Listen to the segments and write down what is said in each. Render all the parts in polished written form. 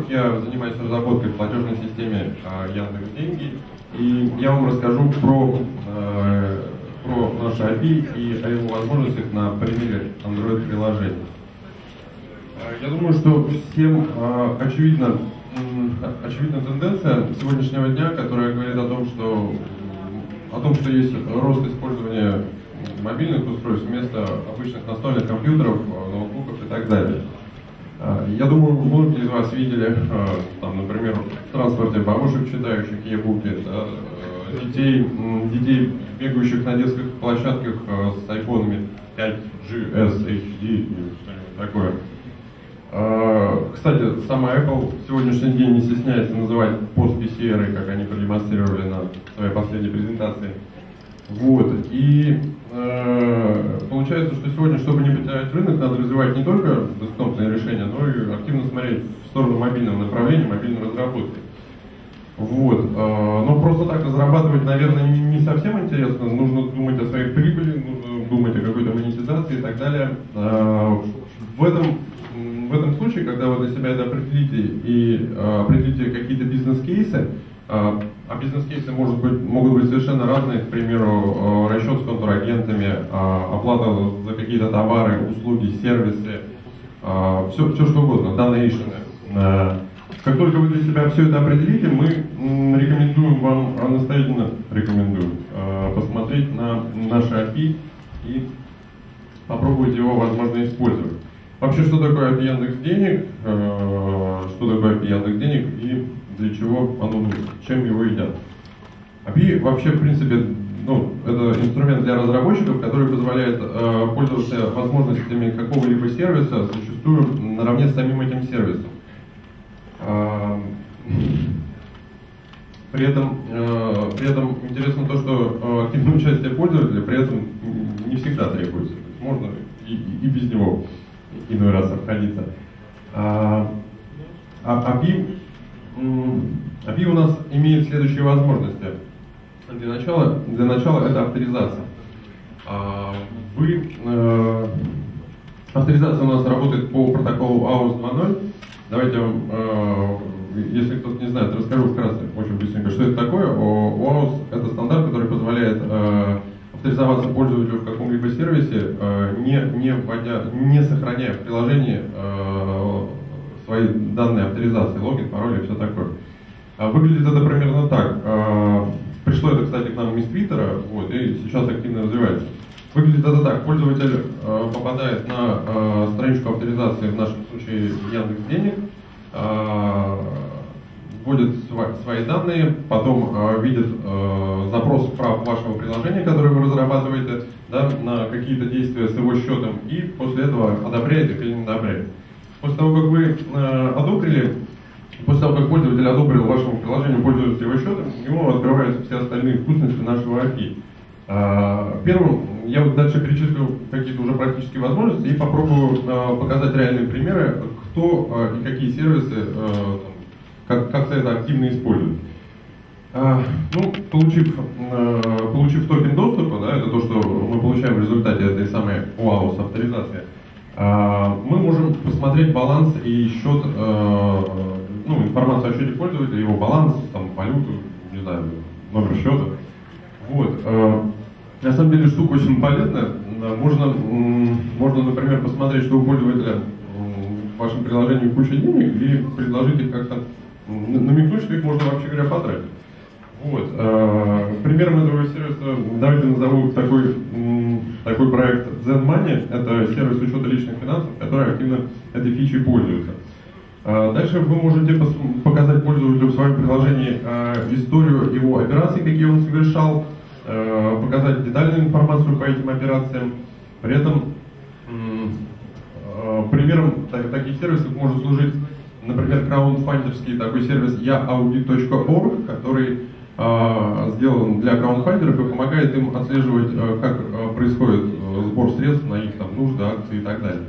я занимаюсь разработкой в платежной системе Яндекс.Деньги, и я вам расскажу про наши API и о его возможностях на примере Android-приложений. Я думаю, что всем очевидна тенденция сегодняшнего дня, которая говорит о том, что есть рост использования мобильных устройств вместо обычных настольных компьютеров, ноутбуков и так далее. Я думаю, многие из вас видели, там, например, в транспорте бабушек, читающих e-буки, детей, бегающих на детских площадках с айфонами 5G, S, HD или что-нибудь такое. Кстати, сама Apple в сегодняшний день не стесняется называть пост-PC-эрой, как они продемонстрировали на своей последней презентации. Вот. И получается, что сегодня, чтобы не потерять рынок, надо развивать не только десктопные решения, но и активно смотреть в сторону мобильного направления, мобильной разработки. Вот. Но просто так разрабатывать, наверное, не совсем интересно. Нужно думать о своей прибыли, нужно думать о какой-то монетизации и так далее. В этом случае, когда вы для себя это определите и определите какие-то бизнес-кейсы, а бизнес-кейсы могут быть совершенно разные, к примеру, расчет с контрагентами, оплата за какие-то товары, услуги, сервисы, все что угодно, донейшены. Как только вы для себя все это определите, мы рекомендуем вам, настоятельно рекомендуем, посмотреть на наши API и попробовать его, возможно, использовать. Вообще, что такое API Яндекс.Денег, и для чего оно нужно, чем его едят. API вообще, в принципе, это инструмент для разработчиков, который позволяет пользоваться возможностями какого-либо сервиса, зачастую наравне с самим этим сервисом. При этом интересно то, что активное участие пользователя при этом не всегда требуется. То есть можно и без него иной раз обходиться. API у нас имеет следующие возможности. Для начала это авторизация. Авторизация у нас работает по протоколу AUS 2.0. Давайте я вам, если кто-то не знает, расскажу вкратце, очень быстренько, что это такое. AUS — это стандарт, который позволяет авторизоваться пользователю в каком-либо сервисе, не сохраняя в приложении свои данные авторизации, логин, пароль и все такое. Выглядит это примерно так. Пришло это, кстати, к нам из Твиттера, вот, и сейчас активно развивается. Выглядит это так. Пользователь попадает на страничку авторизации, в нашем случае Яндекс.Денег, вводит свои данные, потом видит запрос прав вашего приложения, которое вы разрабатываете, да, на какие-то действия с его счетом, и после этого одобряет или не одобряет. После того, как вы после того, как пользователь одобрил вашему приложению, пользуется его счетом, у него открываются все остальные вкусности нашего API. Первым я вот дальше перечислю какие-то уже практические возможности и попробую показать реальные примеры, кто и какие сервисы как-то это активно используют. Получив токен доступа, да, это то, что мы получаем в результате этой самой AUS авторизации, мы можем посмотреть баланс и счет, информацию о счете пользователя, его баланс, там, валюту, не знаю, номер счета. Вот. На самом деле штука очень полезная. Можно, например, посмотреть, что у пользователя в вашем приложении куча денег, и предложить их как-то, намекнуть, что их можно, вообще говоря, потратить. Вот. Примером этого сервиса давайте назову такой проект Zen Money. Это сервис учета личных финансов, который активно этой фичей пользуется. Дальше вы можете показать пользователю в своем приложении историю его операций, какие он совершал, показать детальную информацию по этим операциям. При этом примером таких сервисов может служить, например, краундфандерский такой сервис yaaudit.org, который сделан для краундфандеров и помогает им отслеживать, как происходит сбор средств на их нужды, акции и так далее.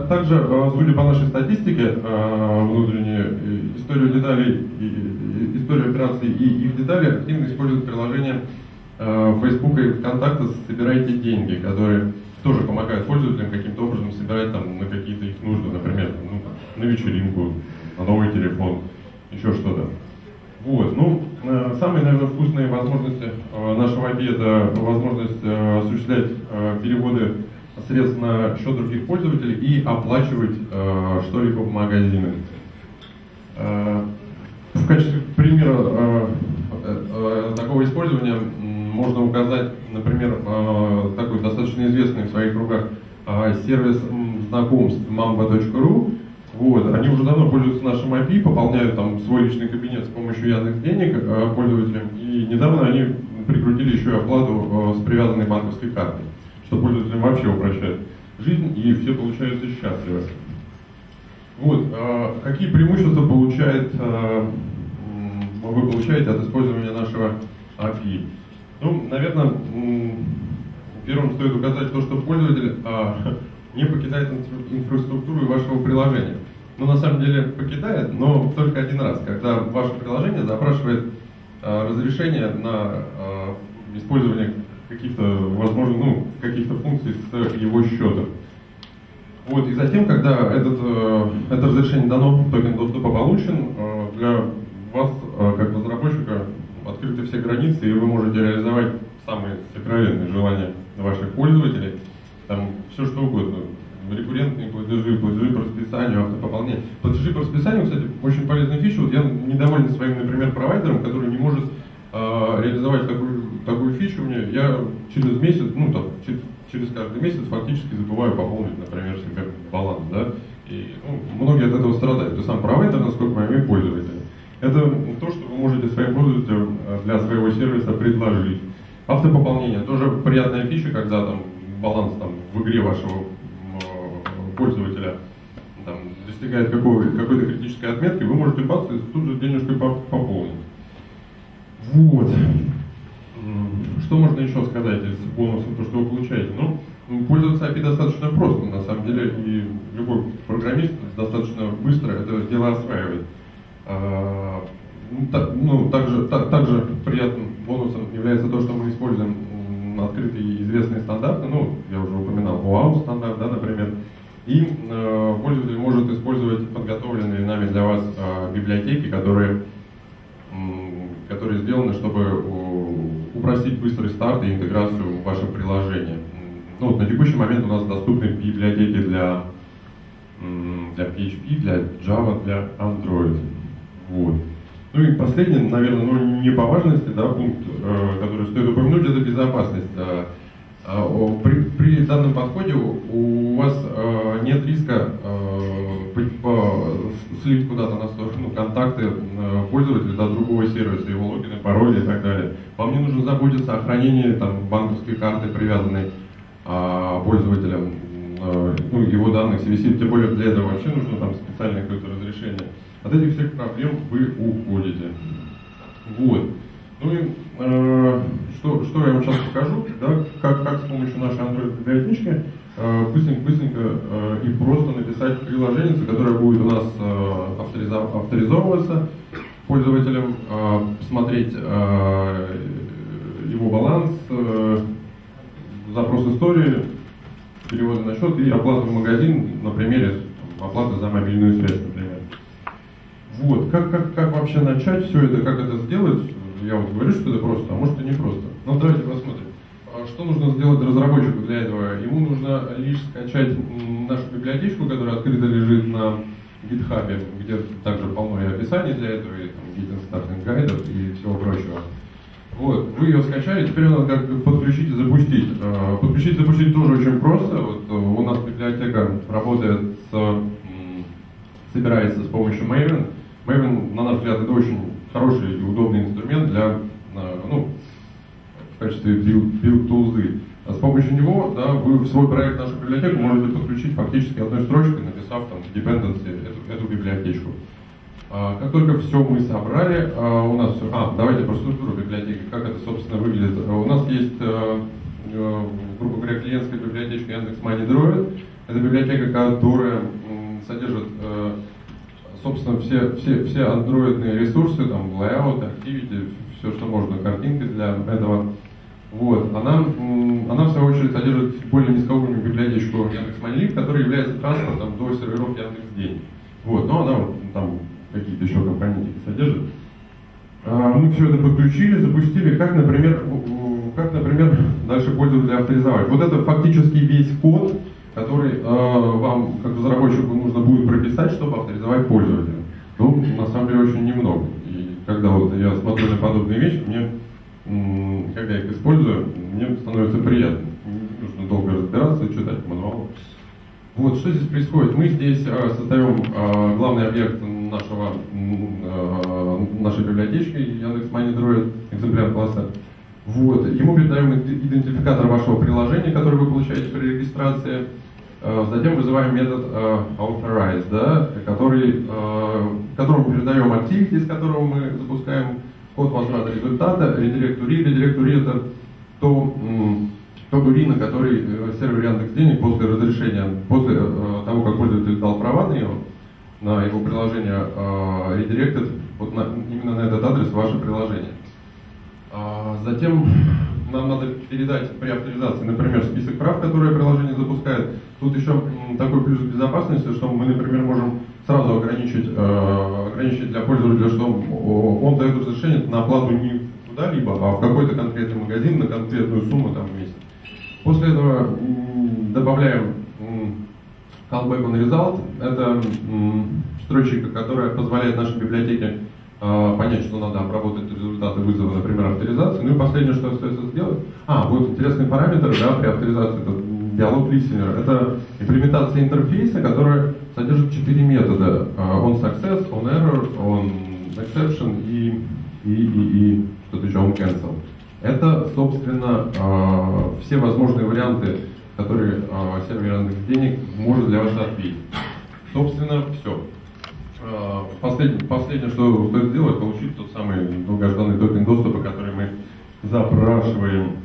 Также, судя по нашей статистике, внутреннюю историю деталей, историю операций и их детали активно используют приложение Facebook и ВКонтакте «Собирайте деньги», которые тоже помогают пользователям каким-то образом собирать на какие-то их нужды, например, на вечеринку, на новый телефон, еще что-то. Вот, ну, самые, наверное, вкусные возможности нашего API — это возможность осуществлять переводы средств на счет других пользователей и оплачивать что-либо в магазины. В качестве примера такого использования можно указать, например, такой достаточно известный в своих кругах сервис знакомств mamba.ru. Вот, они уже давно пользуются нашим API, пополняют там свой личный кабинет с помощью Яндекс.Денег пользователям, и недавно они прикрутили еще и оплату с привязанной банковской картой, что пользователям вообще упрощает жизнь, и все получаются счастливы. Вот, какие преимущества вы получаете от использования нашего API? Ну, наверное, первым стоит указать то, что пользователь не покидает инфраструктуру вашего приложения. Но на самом деле покидает, но только один раз, когда ваше приложение запрашивает разрешение на использование каких-то, возможно, каких-то функций с его счета. Вот, и затем, когда это разрешение дано, токен доступа получен, для вас, как разработчика, открыты все границы, и вы можете реализовать самые сокровенные желания ваших пользователей, там все что угодно. Рекуррентные платежи по расписанию, автопополнение. Платежи по расписанию, кстати, очень полезная фича. Вот я недоволен своим, например, провайдером, который не может реализовать такую фичу мне. Я через месяц, через каждый месяц фактически забываю пополнить, например, себе баланс, да? И многие от этого страдают. Ты сам провайдер, насколько я имею пользователя. Это то, что вы можете своим пользователям для своего сервиса предложить. Автопополнение тоже приятная фича, когда там баланс в игре вашего пользователя достигает какой-то критической отметки, вы можете бац, и тут же денежкой пополнить. Вот. Что можно еще сказать из бонусов, то, что вы получаете? Пользоваться API достаточно просто, на самом деле, и любой программист достаточно быстро это дело осваивает. Также приятным бонусом является то, что мы используем открытые и известные стандарты, я уже упоминал OAuth стандарт, да, например, и пользователь может использовать подготовленные нами для вас библиотеки, которые сделаны, чтобы упростить быстрый старт и интеграцию в ваше приложение. На текущий момент у нас доступны библиотеки для PHP, для Java, для Android. Вот. И последний, наверное, не по важности, да, пункт, который стоит упомянуть, это безопасность. При данном подходе у вас нет риска слить куда-то на сторону контакты пользователя до другого сервиса, его логины, пароли и так далее. Вам не нужно заботиться о хранении банковской карты, привязанной пользователям, его данных, CVC, тем более для этого вообще нужно специальное какое-то разрешение. От этих всех проблем вы уходите. Вот. Что я вам сейчас покажу, да, как с помощью нашей Android-библиотечки быстренько и просто написать приложение, которое будет у нас авторизовываться пользователем, смотреть его баланс, запрос истории, переводы на счет и оплату в магазин на примере оплаты за мобильную связь, например. Вот, как вообще начать все это, как это сделать? Я вот говорю, что это просто, а может и не просто. Давайте посмотрим. Что нужно сделать разработчику для этого? Ему нужно лишь скачать нашу библиотечку, которая открыто лежит на GitHub, где также полно и описаний для этого, и Git стартинг гайдов и всего прочего. Вот, вы ее скачали, теперь надо как подключить и запустить. Подключить и запустить тоже очень просто. Вот у нас библиотека работает собирается с помощью Maven. Maven, на наш взгляд, это очень хороший и удобный инструмент для, в качестве билд-тулзы. А с помощью него, да, вы в свой проект, нашу библиотеку, можете подключить фактически одной строчкой, написав dependency, эту библиотечку. Как только все мы собрали, у нас все... давайте про структуру библиотеки, как это, собственно, выглядит. У нас есть, грубо говоря, клиентская библиотечка Яндекс.Money.Droid. Это библиотека, которая содержит, собственно, все андроидные ресурсы, layout, activity, все, что можно, картинки для этого. Вот. Она в свою очередь содержит более низкоуровневую библиотечку Яндекс.Money, которая является транспортом до серверов Яндекс.День. Вот, но она вот там какие-то еще компонентики содержит. Мы все это подключили, запустили, как, например, дальше пользователя авторизовать. Вот это фактически весь код, который вам, как разработчику, нужно будет прописать, чтобы авторизовать пользователя. Ну, на самом деле, очень немного. И когда вот я смотрю на подобные вещи, когда я их использую, мне становится приятно. Не нужно долго разбираться, читать мануал. Вот, что здесь происходит? Мы здесь создаем главный объект нашей библиотечки Яндекс.Money.Droid, экземпляр класса. Вот, ему передаем идентификатор вашего приложения, который вы получаете при регистрации. Затем вызываем метод authorize, да, которому передаем activity, с которого мы запускаем код возврата результата, redirect to read. Redirect to read это тот URI, на который сервер Яндекс.Денег после разрешения, после того, как пользователь дал права на его приложение, редиректит вот именно на этот адрес ваше приложение. Затем нам надо передать при авторизации, например, список прав, которые приложение запускает. Тут еще такой плюс безопасности, что мы, например, можем сразу ограничить для пользователя, что он дает разрешение на оплату не куда-либо, а в какой-то конкретный магазин на конкретную сумму там в месяц. После этого добавляем callback on result. Это строчка, которая позволяет нашей библиотеке понять, что надо обработать результаты вызова, например, авторизации. Ну и последнее, что остается сделать. Вот интересный параметр, да, при авторизации, это диалог listener. Это имплементация интерфейса, которая содержит 4 метода. On success, on error, on exception и что-то еще on cancel. Это, собственно, все возможные варианты, которые сервер Яндекс.Денег может для вас ответить. Собственно, все. Последнее, что стоит сделать, получить тот самый долгожданный токен доступа, который мы запрашиваем.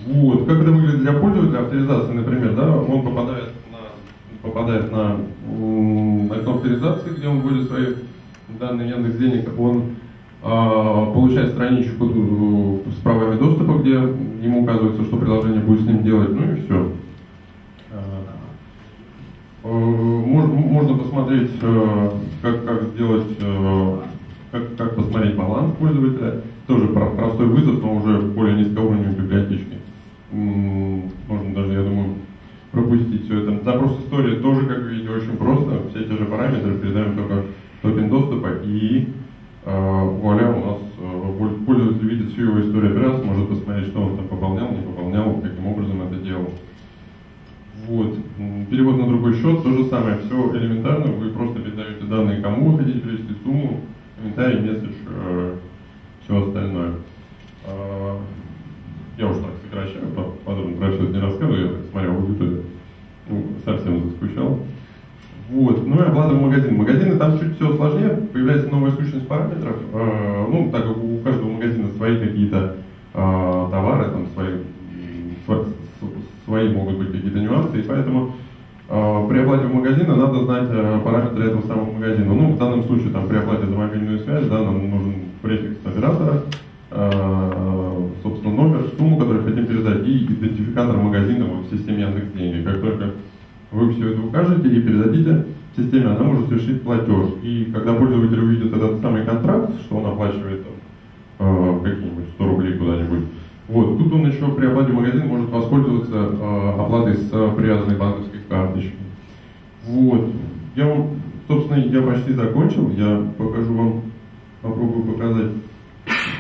Вот. Как это выглядит для пользователя авторизации, например, да, он попадает на окно авторизации, где он вводит свои данные Яндекс.Денег, он получает страничку с правами доступа, где ему указывается, что приложение будет с ним делать, ну и все. Можно посмотреть, как сделать, как посмотреть баланс пользователя. Тоже простой вызов, но уже более низкоуровневой библиотечки. Можно даже, я думаю, пропустить все это. Запрос истории тоже, как видите, очень просто. Все те же параметры, передаем только токен доступа, и вуаля, у нас пользователь видит всю его историю операций, может посмотреть, что он там пополнял, не пополнял, каким образом это делал. Вот. Перевод на другой счет, то же самое, все элементарно, вы просто передаете данные, кому вы хотите перевести сумму, комментарий, месседж, все остальное. Я уже так сокращаю, подробно про все это не рассказываю, я так смотрел в YouTube, совсем заскучал. Вот. Ну и оплата в магазин. Магазины там чуть все сложнее, появляется новая сущность параметров, так как у каждого магазина свои какие-то товары, там свои могут быть какие-то нюансы, и поэтому при оплате в магазине надо знать параметры этого самого магазина. Ну, в данном случае, там, при оплате за мобильную связь, да, нам нужен префикс оператора, собственно, номер, сумму, которую хотим передать, и идентификатор магазина в системе Яндекс.Деньги. Как только вы все это укажете и передадите системе, она может совершить платеж. И когда пользователь увидит этот самый контракт, что он оплачивает какие-нибудь 100 рублей куда-нибудь, вот, тут он еще при оплате в магазин может воспользоваться оплатой с привязанной банковской карточки. Вот. Я почти закончил. Я покажу вам, попробую показать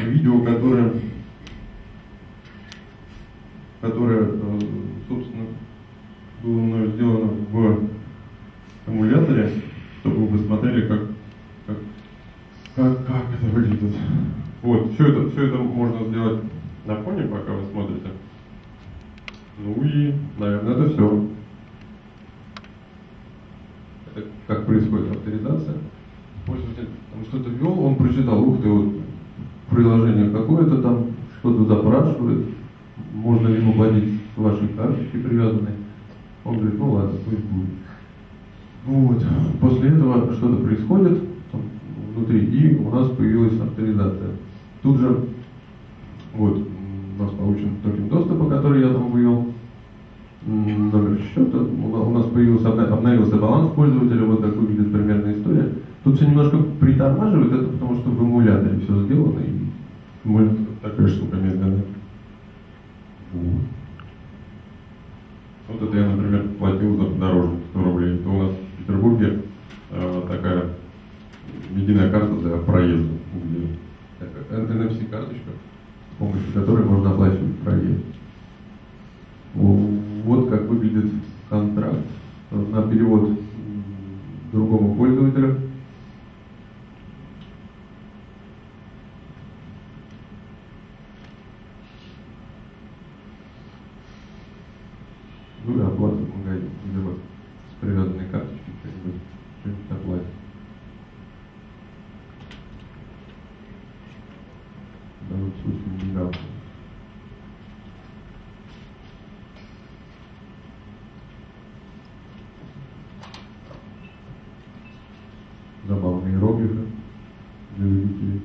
видео, которое, собственно, было мною сделано в эмуляторе, чтобы вы посмотрели, как это выглядит. Вот, все это можно сделать на фоне, пока вы смотрите. Ну и, наверное, это все. Это как происходит авторизация. Пользователь там что-то ввел, он прочитал, ух ты, вот приложение какое-то там, что-то запрашивает, можно ли ему платить с вашей карточки привязанной. Он говорит, ну ладно, пусть будет. Вот. После этого что-то происходит там, внутри, и у нас появилась авторизация. Тут же вот, у нас получен токен доступа, который я там вывел. номер счета, у нас обновился баланс пользователя, вот так выглядит примерная история. Тут все немножко притормаживает, это потому что в эмуляторе все сделано, и такая штука медленная. Вот это я, например, платил за дорожник 100 рублей. Это у нас в Петербурге такая единая карта для проезда, где NFC-карточка, с помощью которой можно оплачивать проезд. Вот как выглядит контракт на перевод другому пользователю. Ну и оплата в магазине, либо с привязанной карточкой что-нибудь оплатить. В данном случае не дал. Забавные иероглифы для любителей.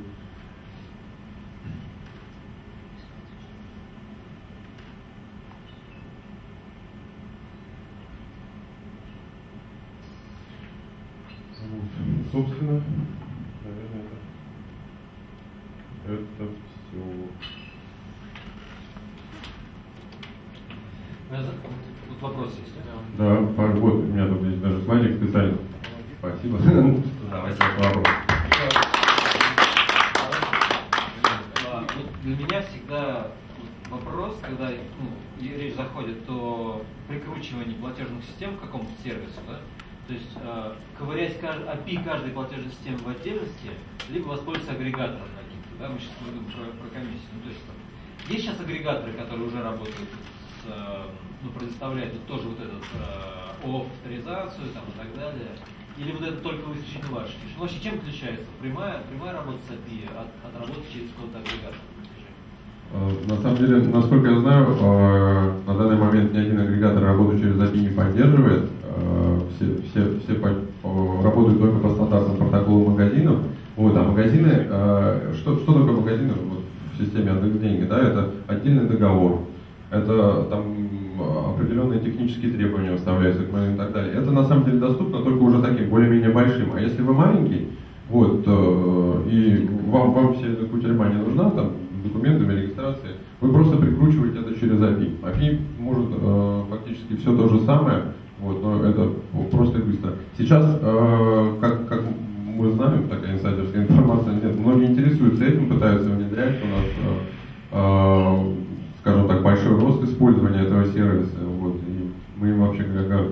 Собственно, наверное, это все. Тут вопрос есть. Да, вот, у меня тут есть даже слайдик специально. Спасибо. Давайте вопрос. Для меня всегда вопрос, когда речь заходит о прикручивании платежных систем к какому-то сервису, да? То есть ковырять API каждой платежной системы в отдельности, либо воспользоваться агрегатором каким-то. Да? Мы сейчас говорим про комиссию. То есть, есть сейчас агрегаторы, которые уже работают предоставляют тоже вот эту авторизацию там, и так далее. Или вот это только исключительно ваши фишки? Вообще чем отличается прямая работа с API от работы через какой-то агрегатор? На самом деле, насколько я знаю, на данный момент ни один агрегатор работу через API не поддерживает. Все работают только по стандартным протоколам магазинов. Вот, а магазины, что такое магазины вот, в системе Яндекс.Деньги? Да, это отдельный договор, это там определенные технические требования выставляются к магазину и так далее. Это на самом деле доступно только уже таким более-менее большим. А если вы маленький, вот, и вам вся эта кутерьма не нужна, там, документами, регистрации, вы просто прикручиваете это через API. API может фактически все то же самое, вот, но это просто и быстро. Сейчас, как мы знаем, такая инсайдерская информация, нет, многие интересуются этим, пытаются внедрять, у нас, скажем так, большой рост использования этого сервиса, вот, и мы им вообще говоря,